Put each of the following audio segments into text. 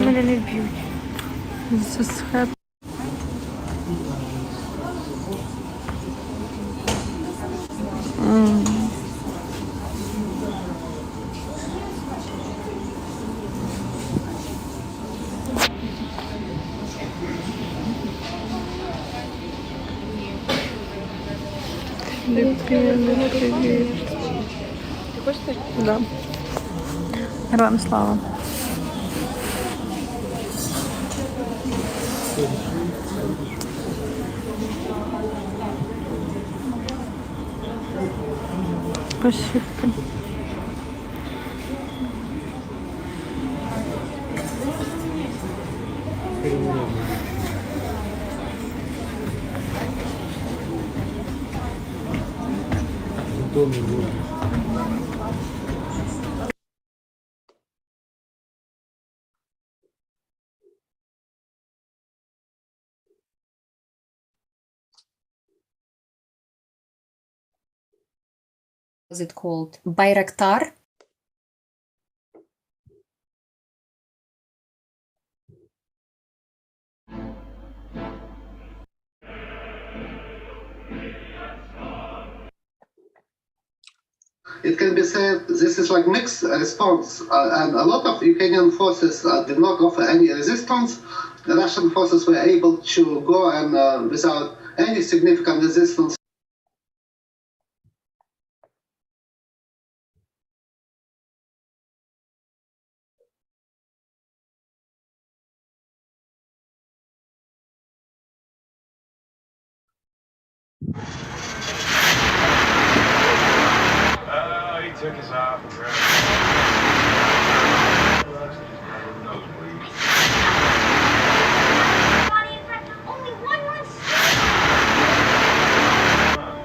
Мене не вб'ють. За схеп. Філіппіни, привіт. Ти хочеш? Да. Героям слава. Спасибо. Was it called? Bayraktar? It can be said this is like mixed response, and a lot of Ukrainian forces did not offer any resistance. The Russian forces were able to go and without any significant resistance. He took his off and grabbed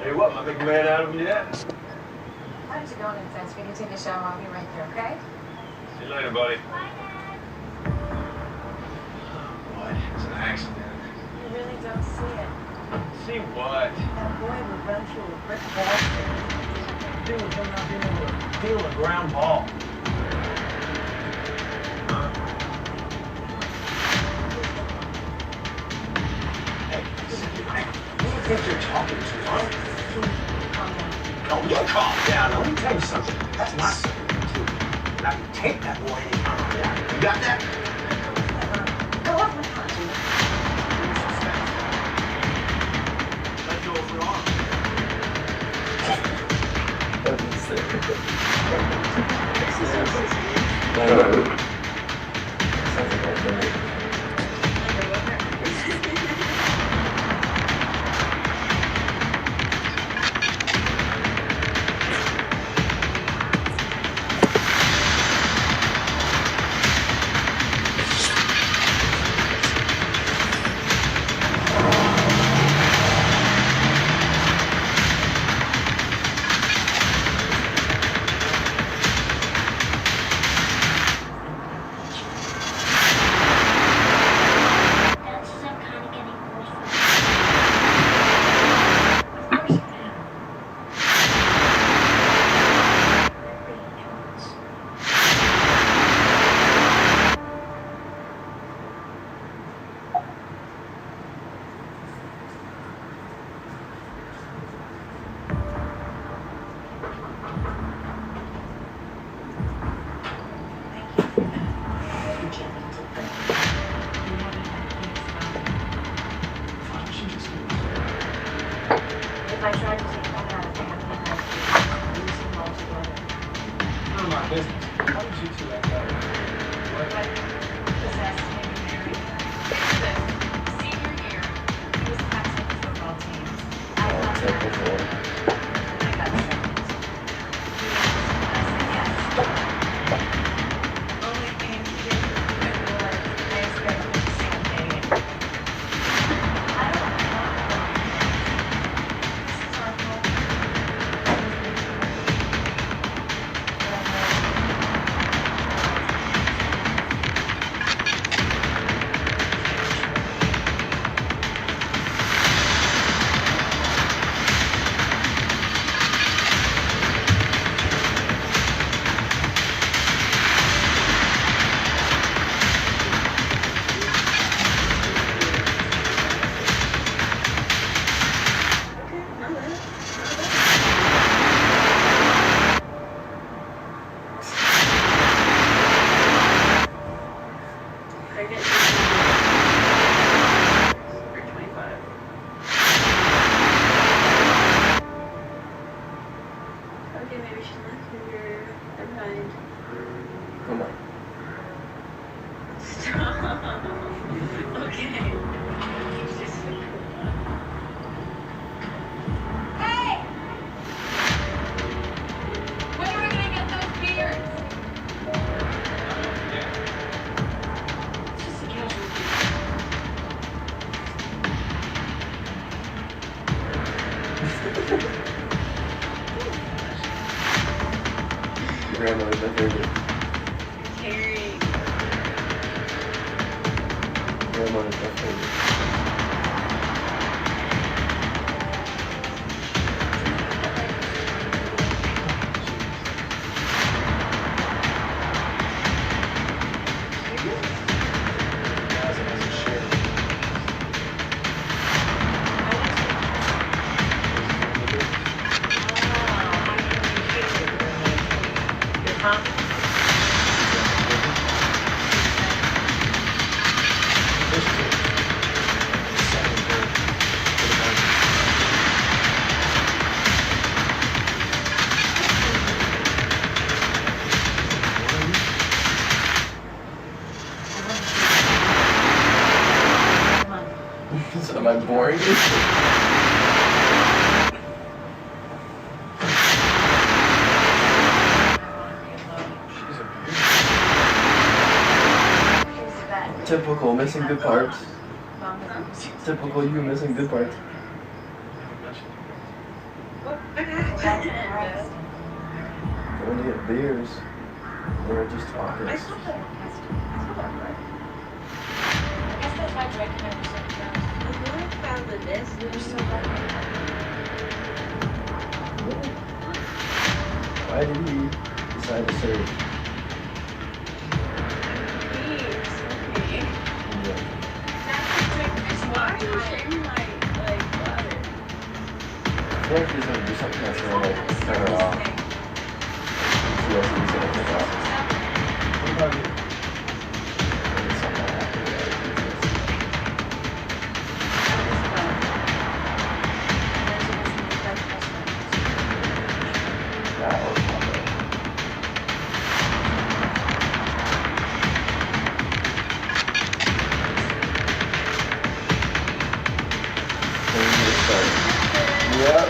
Hey, what? My big man out of him yet? Why don't you go in and fence? We can take a shower. I'll be right there, okay? See you later, buddy. What? It's an accident. You really don't see it. See what? That boy would run through a brick wall. Dude, him not being able to feel a ground ball. Hey, who do you think you're talking to, huh? Calm down. No, you calm down. Now, let me tell you something. That's my son, too. And I can take that boy anytime. Yeah. You got that? Go off my front. Let go of her arm. If I tried to take that out of him, then I'd lose him altogether. None of my business. How did you two act out? But possessed him and married her. Senior year, he was captain of the football team. I got drafted. And I got second. He asked, I said yes. Only thing he didn't do was I expected him to say I'm dating. I don't know. This is our home. Come on. Okay. Hey! When are we gonna get those beers? It's just a casual Grandmother's my favorite. Carrie. Grandmother's my favorite. So am I boring you? Typical missing good parts. Typical you missing good parts. When you get beers, we're just talking. I guess that's why Drake never said that. You're so lucky. Why did he decide to serve? I feel like he's gonna do something that's gonna like turn her off. She has to use it to pick up. What about you? Maybe something will happen where he uses it. That or combo. Then we get started. Yep.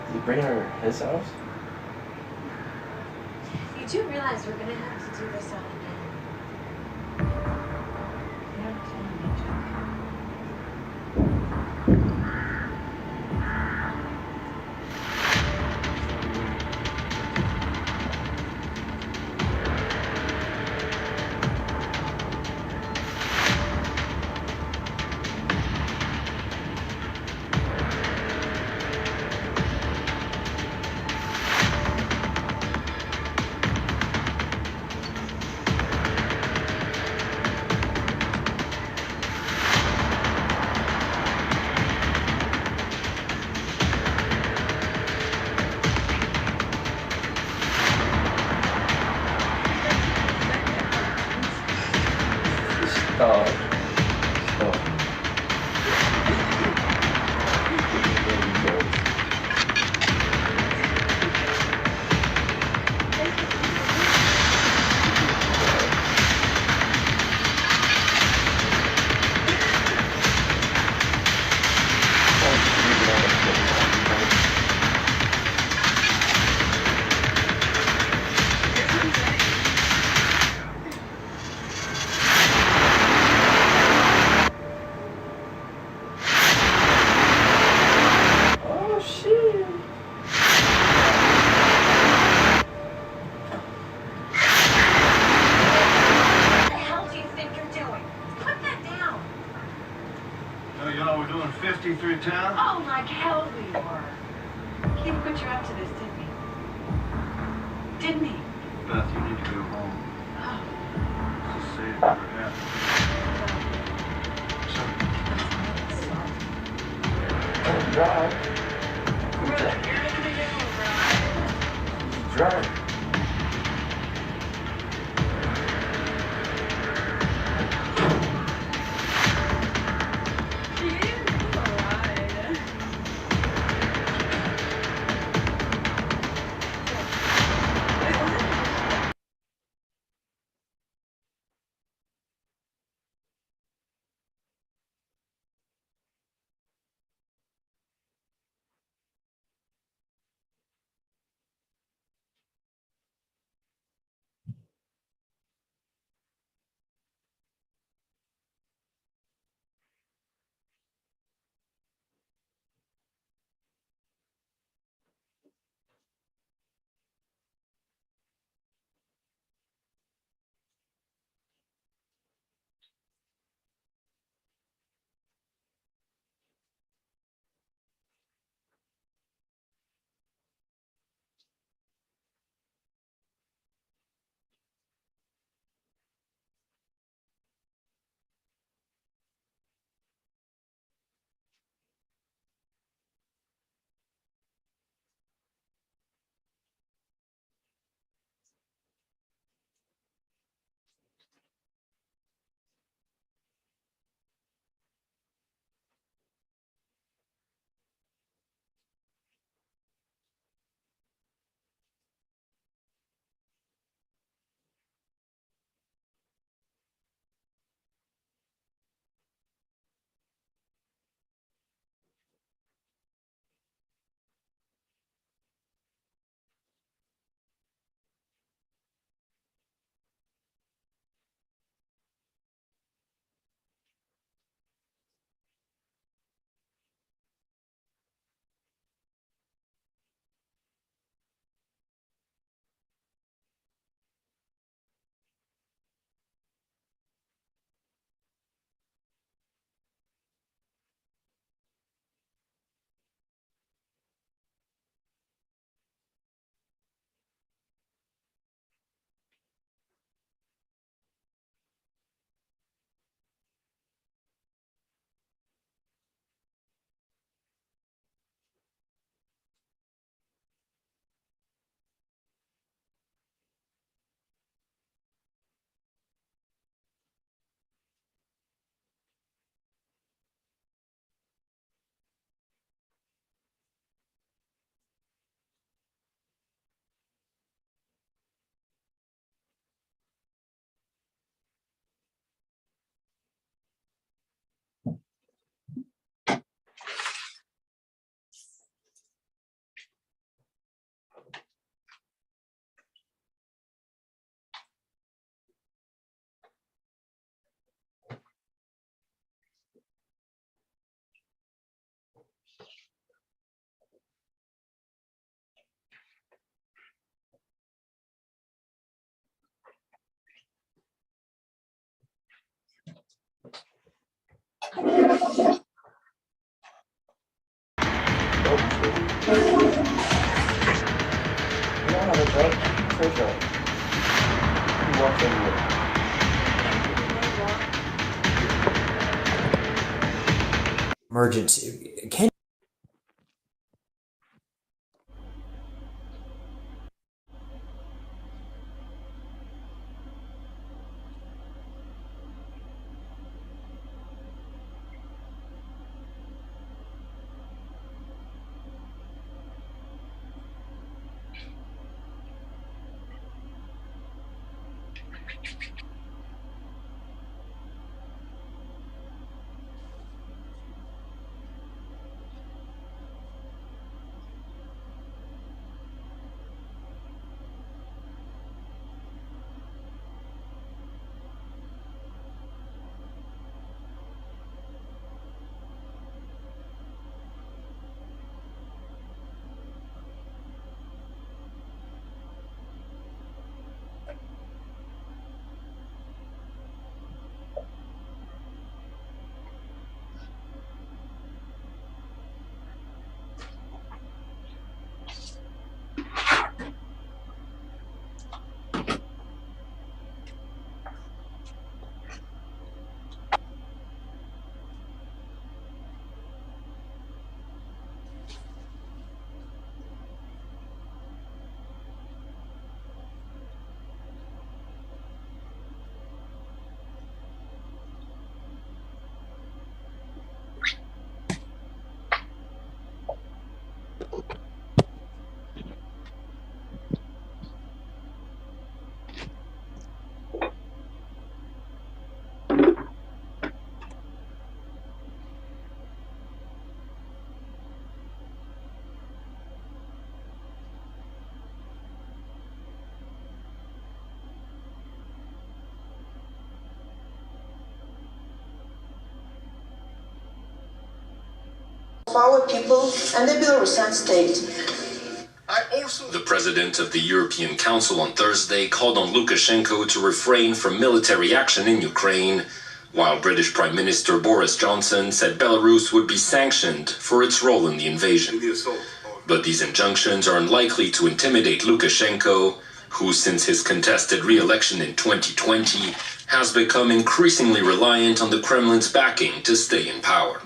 Is he bringing her his house? You do realize we're gonna have to do this all again. Stop. Stop. Oh shit. What the hell do you think you're doing? Put that down. Oh, y'all were doing 50 through town? Oh, like hell we were. He put you up to this, didn't he? kidding me? Beth, you need to go home. Oh, Just say it never happened. Sorry. Drive. you're making me get over, right? Drive. You don't have a job? Trisha. You walked anywhere. Emergency. Can our people and the Belarusian state. The president of the European Council on Thursday called on Lukashenko to refrain from military action in Ukraine, while British Prime Minister Boris Johnson said Belarus would be sanctioned for its role in the invasion. But these injunctions are unlikely to intimidate Lukashenko, who, since his contested re-election in 2020, has become increasingly reliant on the Kremlin's backing to stay in power.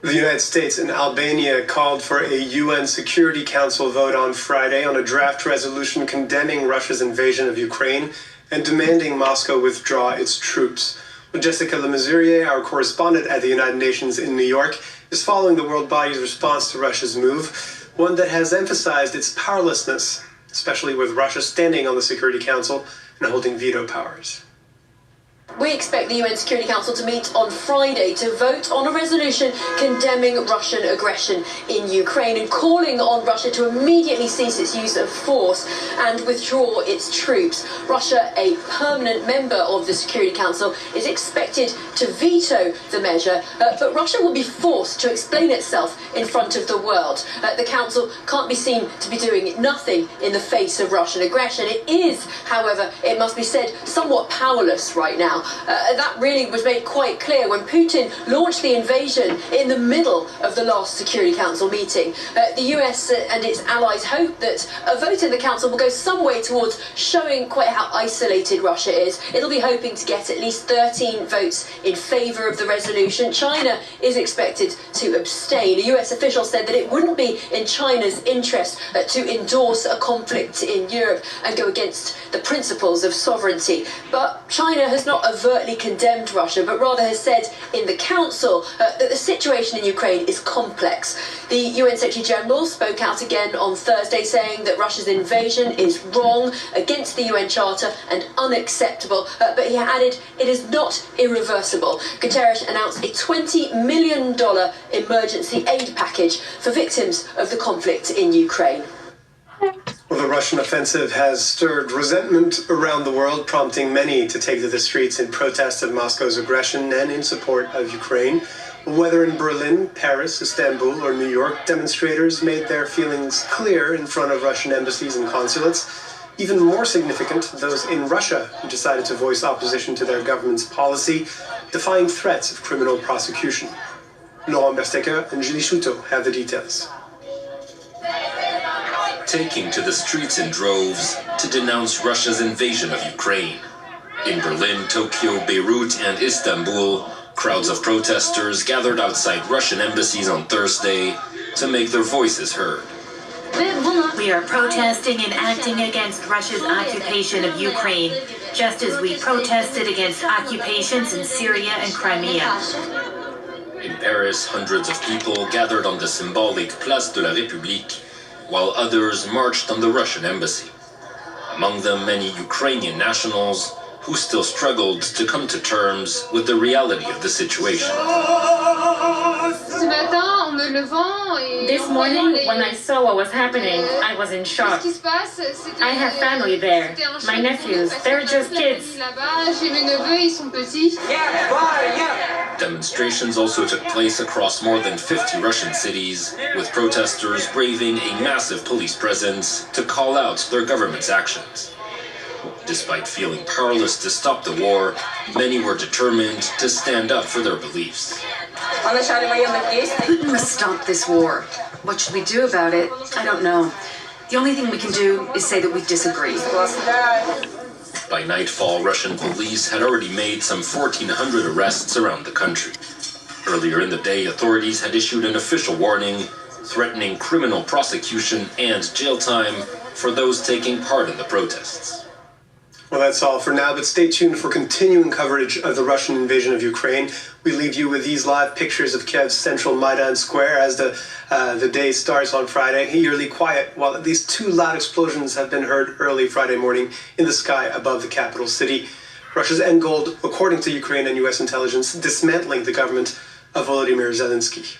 The United States and Albania called for a UN Security Council vote on Friday on a draft resolution condemning Russia's invasion of Ukraine and demanding Moscow withdraw its troops. Jessica Lemazurier, our correspondent at the United Nations in New York, is following the world body's response to Russia's move, one that has emphasized its powerlessness, especially with Russia standing on the Security Council and holding veto powers. We expect the UN Security Council to meet on Friday to vote on a resolution condemning Russian aggression in Ukraine and calling on Russia to immediately cease its use of force and withdraw its troops. Russia, a permanent member of the Security Council, is expected to veto the measure, but Russia will be forced to explain itself in front of the world. The Council can't be seen to be doing nothing in the face of Russian aggression. It is, however, it must be said, somewhat powerless right now. That really was made quite clear when Putin launched the invasion in the middle of the last Security Council meeting. The US and its allies hope that a vote in the Council will go some way towards showing quite how isolated Russia is. It'll be hoping to get at least 13 votes in favour of the resolution. China is expected to abstain. A US official said that it wouldn't be in China's interest to endorse a conflict in Europe and go against the principles of sovereignty. But China has not overtly condemned Russia, but rather has said in the Council that the situation in Ukraine is complex. The UN Secretary General spoke out again on Thursday, saying that Russia's invasion is wrong, against the UN Charter and unacceptable, but he added it is not irreversible. Guterres announced a $20 million emergency aid package for victims of the conflict in Ukraine. Well, the Russian offensive has stirred resentment around the world, prompting many to take to the streets in protest of Moscow's aggression and in support of Ukraine. Whether in Berlin, Paris, Istanbul, or New York, demonstrators made their feelings clear in front of Russian embassies and consulates. Even more significant, those in Russia who decided to voice opposition to their government's policy, defying threats of criminal prosecution. Laurent Berstecker and Julie Shuto have the details. Taking to the streets in droves to denounce Russia's invasion of Ukraine. In Berlin, Tokyo, Beirut, and Istanbul, crowds of protesters gathered outside Russian embassies on Thursday to make their voices heard. We are protesting and acting against Russia's occupation of Ukraine, just as we protested against occupations in Syria and Crimea. In Paris, hundreds of people gathered on the symbolic Place de la République, while others marched on the Russian embassy. Among them, many Ukrainian nationals who still struggled to come to terms with the reality of the situation. This morning, when I saw what was happening, I was in shock. I have family there. My nephews, they're just kids. Demonstrations also took place across more than 50 Russian cities, with protesters braving a massive police presence to call out their government's actions. Despite feeling powerless to stop the war, many were determined to stand up for their beliefs. Putin must stop this war. What should we do about it? I don't know. The only thing we can do is say that we disagree. By nightfall, Russian police had already made some 1,400 arrests around the country. Earlier in the day, authorities had issued an official warning threatening criminal prosecution and jail time for those taking part in the protests. Well, that's all for now, but stay tuned for continuing coverage of the Russian invasion of Ukraine. We leave you with these live pictures of Kiev's central Maidan Square as the day starts on Friday. Eerily quiet, while at least 2 loud explosions have been heard early Friday morning in the sky above the capital city. Russia's end goal, according to Ukraine and U.S. intelligence, dismantling the government of Volodymyr Zelensky.